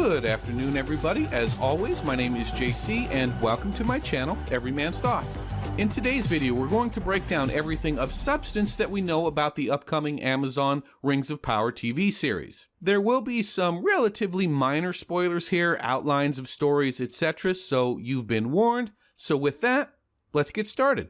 Good afternoon, everybody. As always, my name is JC, and welcome to my channel, Every Man's Thoughts. In today's video, we're going to break down everything of substance that we know about the upcoming Amazon Rings of Power TV series. There will be some relatively minor spoilers here, outlines of stories, etc., so you've been warned. So with that, let's get started.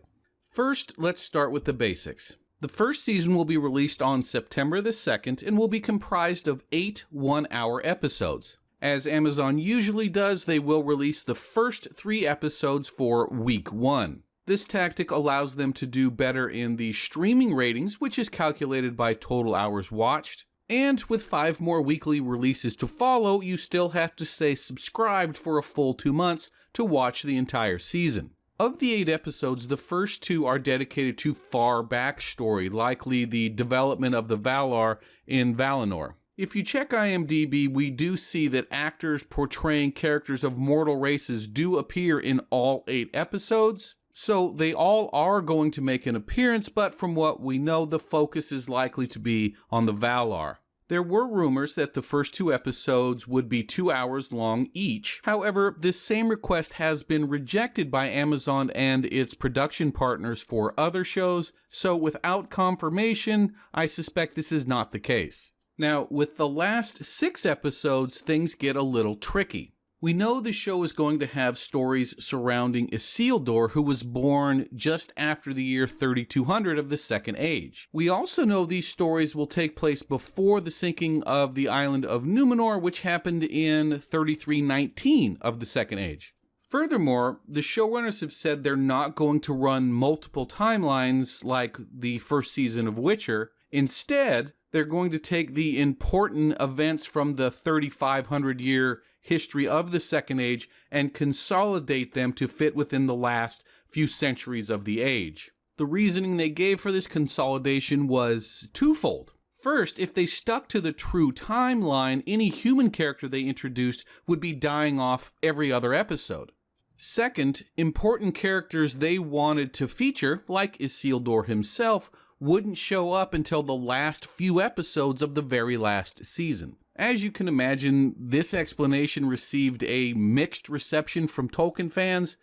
First, let's start with the basics. The first season will be released on September the 2nd and will be comprised of 8 one-hour episodes. As Amazon usually does, they will release the first 3 episodes for week 1. This tactic allows them to do better in the streaming ratings, which is calculated by total hours watched. And with 5 more weekly releases to follow, you still have to stay subscribed for a full 2 months to watch the entire season. Of the 8 episodes, the first 2 are dedicated to far backstory, likely the development of the Valar in Valinor. If you check IMDb, we do see that actors portraying characters of mortal races do appear in all 8 episodes, so they all are going to make an appearance, but from what we know, the focus is likely to be on the Valar. There were rumors that the first 2 episodes would be 2 hours long each. However, this same request has been rejected by Amazon and its production partners for other shows, so without confirmation, I suspect this is not the case. Now, with the last 6 episodes, things get a little tricky. We know the show is going to have stories surrounding Isildur, who was born just after the year 3200 of the Second Age. We also know these stories will take place before the sinking of the island of Numenor, which happened in 3319 of the Second Age. Furthermore, the showrunners have said they're not going to run multiple timelines like the first season of Witcher. Instead, they're going to take the important events from the 3500-year history of the Second Age and consolidate them to fit within the last few centuries of the age. The reasoning they gave for this consolidation was twofold. First, if they stuck to the true timeline, any human character they introduced would be dying off every other episode. Second, important characters they wanted to feature, like Isildur himself, wouldn't show up until the last few episodes of the very last season. As you can imagine, this explanation received a mixed reception from Tolkien fans,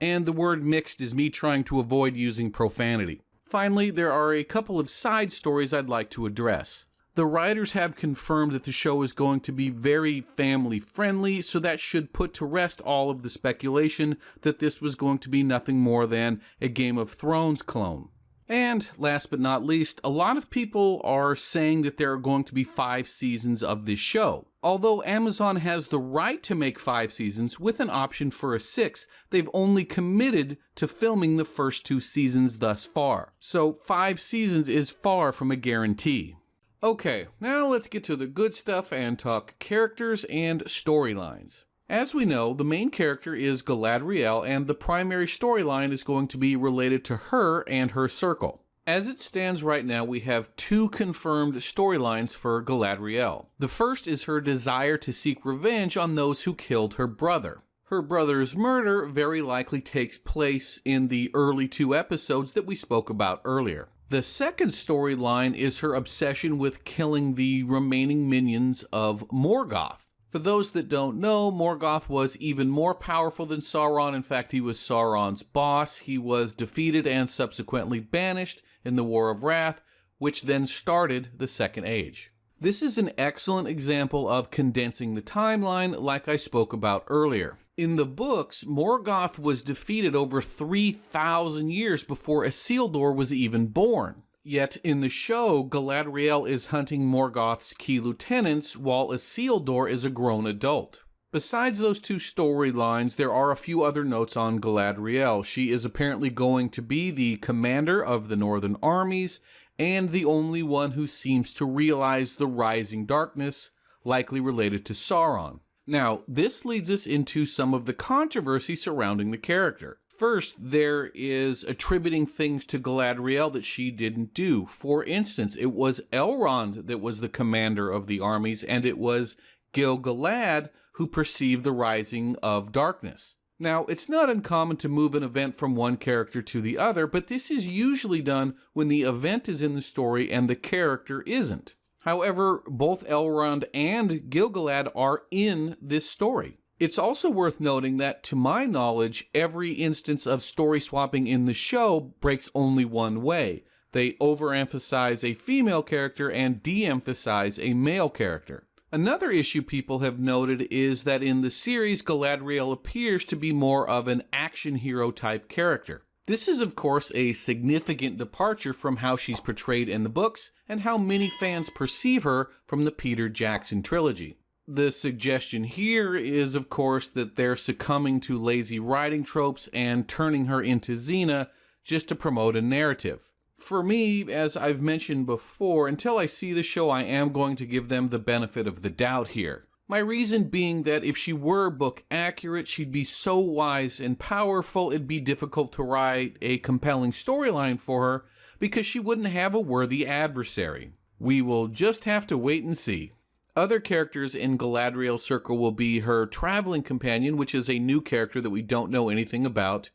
and the word mixed is me trying to avoid using profanity. Finally, there are a couple of side stories I'd like to address. The writers have confirmed that the show is going to be very family-friendly, so that should put to rest all of the speculation that this was going to be nothing more than a Game of Thrones clone. And last but not least, a lot of people are saying that there are going to be 5 seasons of this show. Although Amazon has the right to make 5 seasons with an option for a 6th, they've only committed to filming the first 2 seasons thus far. So 5 seasons is far from a guarantee. Okay, now let's get to the good stuff and talk characters and storylines. As we know, the main character is Galadriel, and the primary storyline is going to be related to her and her circle. As it stands right now, we have 2 confirmed storylines for Galadriel. The first is her desire to seek revenge on those who killed her brother. Her brother's murder very likely takes place in the early 2 episodes that we spoke about earlier. The second storyline is her obsession with killing the remaining minions of Morgoth. For those that don't know, Morgoth was even more powerful than Sauron. In fact, he was Sauron's boss. He was defeated and subsequently banished in the War of Wrath, which then started the Second Age. This is an excellent example of condensing the timeline like I spoke about earlier. In the books, Morgoth was defeated over 3,000 years before Isildur was even born. Yet in the show, Galadriel is hunting Morgoth's key lieutenants while Isildur is a grown adult. Besides those 2 storylines, there are a few other notes on Galadriel. She is apparently going to be the commander of the northern armies and the only one who seems to realize the rising darkness, likely related to Sauron. Now, this leads us into some of the controversy surrounding the character. First, there is attributing things to Galadriel that she didn't do. For instance, it was Elrond that was the commander of the armies, and it was Gil-galad who perceived the rising of darkness. Now, it's not uncommon to move an event from one character to the other, but this is usually done when the event is in the story and the character isn't. However, both Elrond and Gil-galad are in this story. It's also worth noting that, to my knowledge, every instance of story swapping in the show breaks only one way. They overemphasize a female character and de-emphasize a male character. Another issue people have noted is that in the series, Galadriel appears to be more of an action hero type character. This is, of course, a significant departure from how she's portrayed in the books and how many fans perceive her from the Peter Jackson trilogy. The suggestion here is, of course, that they're succumbing to lazy writing tropes and turning her into Xena just to promote a narrative. For me, as I've mentioned before, until I see the show, I am going to give them the benefit of the doubt here. My reason being that if she were book accurate, she'd be so wise and powerful, it'd be difficult to write a compelling storyline for her because she wouldn't have a worthy adversary. We will just have to wait and see. Other characters in Galadriel's circle will be her traveling companion, which is a new character that we don't know anything about,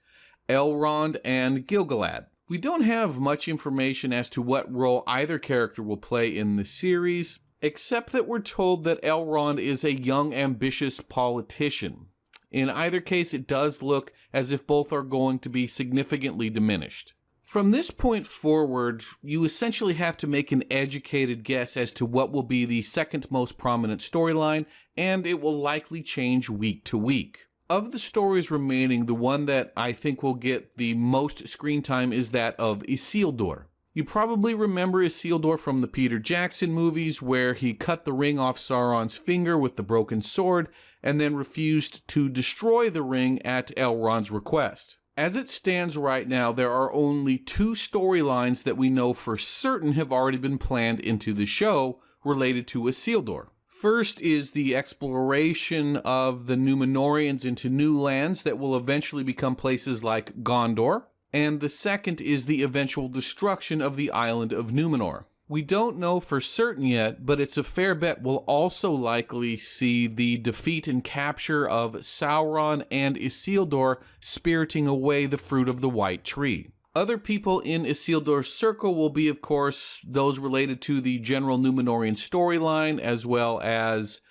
Elrond and Gil-galad. We don't have much information as to what role either character will play in the series, except that we're told that Elrond is a young, ambitious politician. In either case, it does look as if both are going to be significantly diminished. From this point forward, you essentially have to make an educated guess as to what will be the second most prominent storyline, and it will likely change week to week. Of the stories remaining, the one that I think will get the most screen time is that of Isildur. You probably remember Isildur from the Peter Jackson movies, where he cut the ring off Sauron's finger with the broken sword and then refused to destroy the ring at Elrond's request. As it stands right now, there are only two storylines that we know for certain have already been planned into the show related to Isildur. First is the exploration of the Numenorians into new lands that will eventually become places like Gondor, and the second is the eventual destruction of the island of Numenor. We don't know for certain yet, but it's a fair bet we'll also likely see the defeat and capture of Sauron and Isildur spiriting away the fruit of the White Tree. Other people in Isildur's circle will be, of course, those related to the general Numenorian storyline, as well as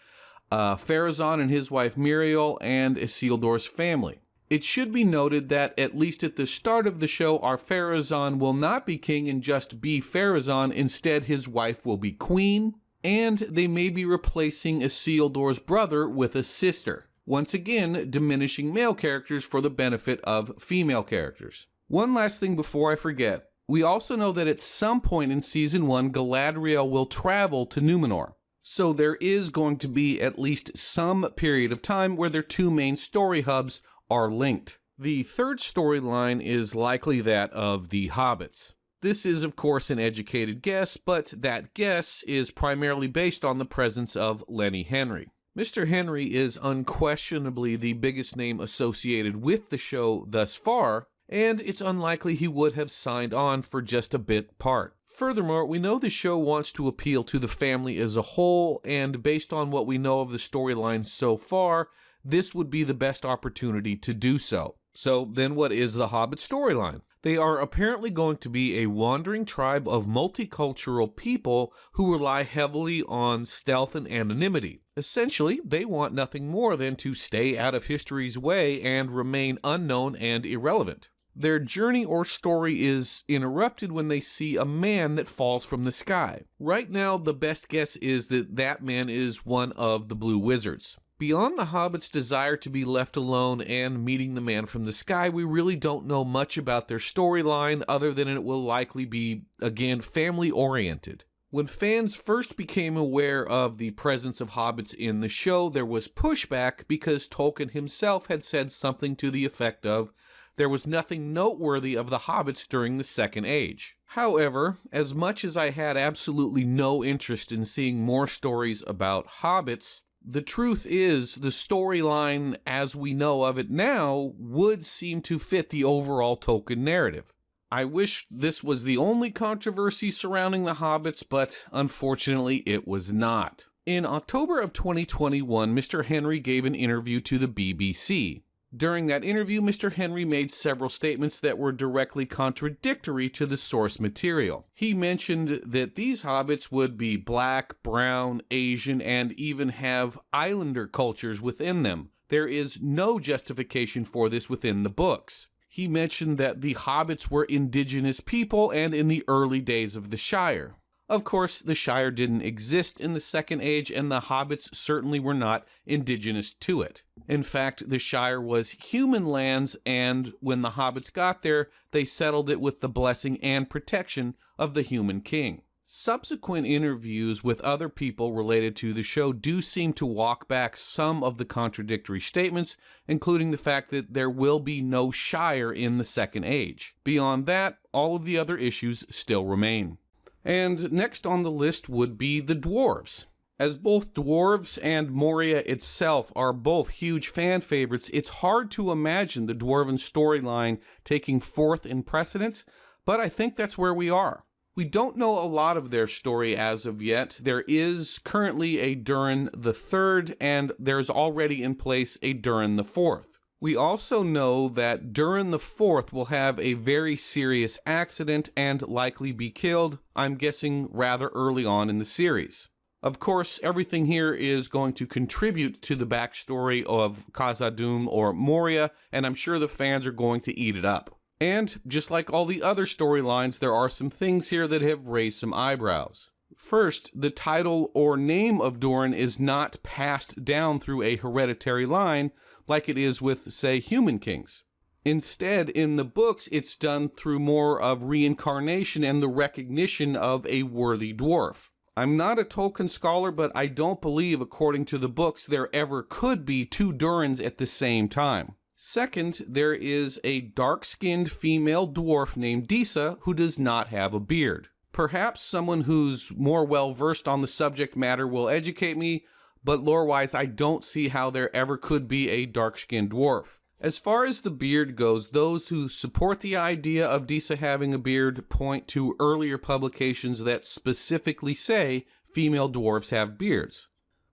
Pharazôn and his wife Miriel and Isildur's family. It should be noted that, at least at the start of the show, our Pharazôn will not be king and just be Pharazôn. Instead, his wife will be queen, and they may be replacing Isildur's brother with a sister. Once again, diminishing male characters for the benefit of female characters. One last thing before I forget. We also know that at some point in Season 1, Galadriel will travel to Numenor. So there is going to be at least some period of time where their two main story hubs are linked. The third storyline is likely that of the hobbits. This is, of course, an educated guess, but that guess is primarily based on the presence of Lenny Henry. Mr. Henry is unquestionably the biggest name associated with the show thus far, and it's unlikely he would have signed on for just a bit part. Furthermore, we know the show wants to appeal to the family as a whole, and based on what we know of the storyline so far, this would be the best opportunity to do so. So then what is the Hobbit storyline? They are apparently going to be a wandering tribe of multicultural people who rely heavily on stealth and anonymity. Essentially, they want nothing more than to stay out of history's way and remain unknown and irrelevant. Their journey or story is interrupted when they see a man that falls from the sky. Right now, the best guess is that that man is one of the Blue Wizards. Beyond the Hobbit's desire to be left alone and meeting the man from the sky, we really don't know much about their storyline other than it will likely be, again, family-oriented. When fans first became aware of the presence of hobbits in the show, there was pushback because Tolkien himself had said something to the effect of, there was nothing noteworthy of the hobbits during the Second Age. However, as much as I had absolutely no interest in seeing more stories about hobbits, the truth is, the storyline as we know of it now would seem to fit the overall Tolkien narrative. I wish this was the only controversy surrounding the hobbits, but unfortunately it was not. In October of 2021, Mr. Henry gave an interview to the BBC. During that interview, Mr. Henry made several statements that were directly contradictory to the source material. He mentioned that these hobbits would be black, brown, Asian, and even have islander cultures within them. There is no justification for this within the books. He mentioned that the hobbits were indigenous people and in the early days of the Shire. Of course, the Shire didn't exist in the Second Age, and the hobbits certainly were not indigenous to it. In fact, the Shire was human lands, and when the hobbits got there, they settled it with the blessing and protection of the human king. Subsequent interviews with other people related to the show do seem to walk back some of the contradictory statements, including the fact that there will be no Shire in the Second Age. Beyond that, all of the other issues still remain. And next on the list would be the dwarves. As both dwarves and Moria itself are both huge fan favorites, it's hard to imagine the dwarven storyline taking fourth in precedence, but I think that's where we are. We don't know a lot of their story as of yet. There is currently a Durin the Third, and there's already in place a Durin the Fourth. We also know that Durin the Fourth will have a very serious accident and likely be killed, I'm guessing rather early on in the series. Of course, everything here is going to contribute to the backstory of Khazad-dûm or Moria, and I'm sure the fans are going to eat it up. And just like all the other storylines, there are some things here that have raised some eyebrows. First, the title or name of Durin is not passed down through a hereditary line like it is with, say, human kings. Instead, in the books, it's done through more of reincarnation and the recognition of a worthy dwarf. I'm not a Tolkien scholar, but I don't believe, according to the books, there ever could be two Durins at the same time. Second, there is a dark-skinned female dwarf named Disa who does not have a beard. Perhaps someone who's more well-versed on the subject matter will educate me, but lore-wise, I don't see how there ever could be a dark-skinned dwarf. As far as the beard goes, those who support the idea of Disa having a beard point to earlier publications that specifically say female dwarves have beards.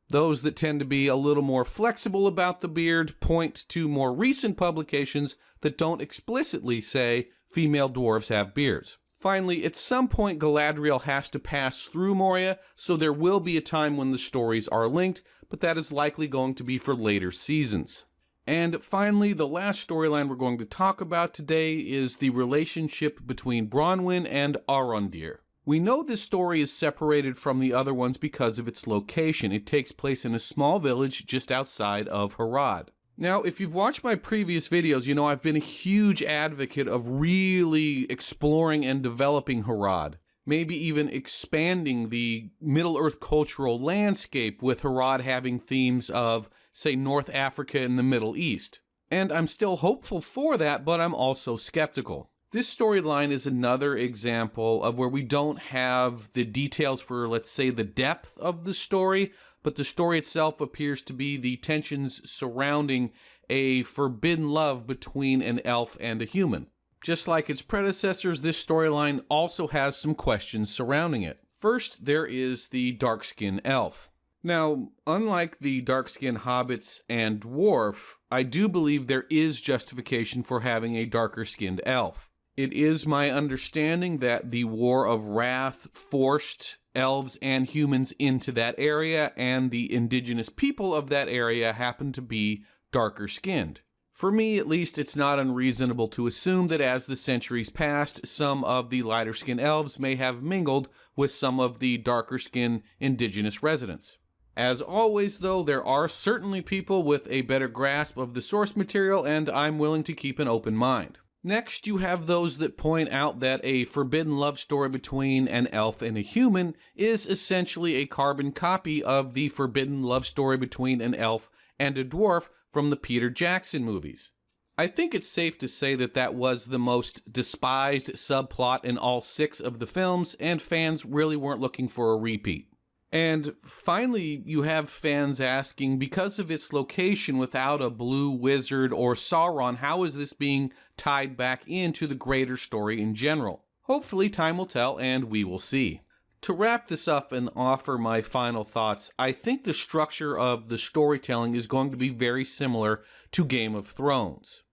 Those that tend to be a little more flexible about the beard point to more recent publications that don't explicitly say female dwarves have beards. Finally, at some point Galadriel has to pass through Moria, so there will be a time when the stories are linked, but that is likely going to be for later seasons. And finally, the last storyline we're going to talk about today is the relationship between Bronwyn and Arondir. We know this story is separated from the other ones because of its location. It takes place in a small village just outside of Harad. Now, if you've watched my previous videos, you know I've been a huge advocate of really exploring and developing Harad. Maybe even expanding the Middle-earth cultural landscape with Harad having themes of, say, North Africa and the Middle East. And I'm still hopeful for that, but I'm also skeptical. This storyline is another example of where we don't have the details for, let's say, the depth of the story, but the story itself appears to be the tensions surrounding a forbidden love between an elf and a human. Just like its predecessors, this storyline also has some questions surrounding it. First, there is the dark-skinned elf. Now, unlike the dark-skinned hobbits and dwarf, I do believe there is justification for having a darker-skinned elf. It is my understanding that the War of Wrath forced elves and humans into that area, and the indigenous people of that area happen to be darker-skinned. For me, at least, it's not unreasonable to assume that as the centuries passed, some of the lighter-skinned elves may have mingled with some of the darker-skinned indigenous residents. As always, though, there are certainly people with a better grasp of the source material, and I'm willing to keep an open mind. Next, you have those that point out that a forbidden love story between an elf and a human is essentially a carbon copy of the forbidden love story between an elf and a dwarf from the Peter Jackson movies. I think it's safe to say that that was the most despised subplot in all 6 of the films, and fans really weren't looking for a repeat. And finally, you have fans asking, because of its location without a blue wizard or Sauron, how is this being tied back into the greater story in general? Hopefully time will tell and we will see. To wrap this up and offer my final thoughts, I think the structure of the storytelling is going to be very similar to Game of Thrones.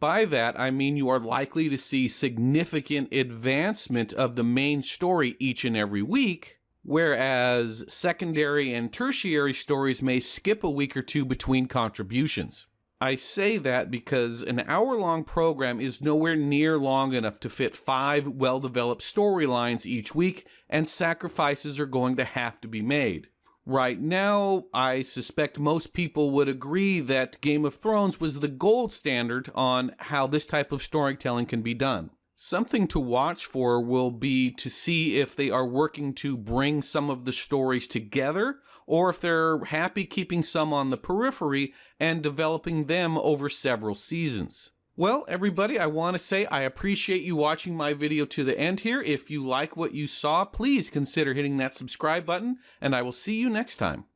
By that, I mean you are likely to see significant advancement of the main story each and every week, whereas secondary and tertiary stories may skip a week or two between contributions. I say that because an hour-long program is nowhere near long enough to fit 5 well-developed storylines each week, and sacrifices are going to have to be made. Right now, I suspect most people would agree that Game of Thrones was the gold standard on how this type of storytelling can be done. Something to watch for will be to see if they are working to bring some of the stories together, or if they're happy keeping some on the periphery and developing them over several seasons. Well, everybody, I want to say I appreciate you watching my video to the end here. If you like what you saw, please consider hitting that subscribe button, and I will see you next time.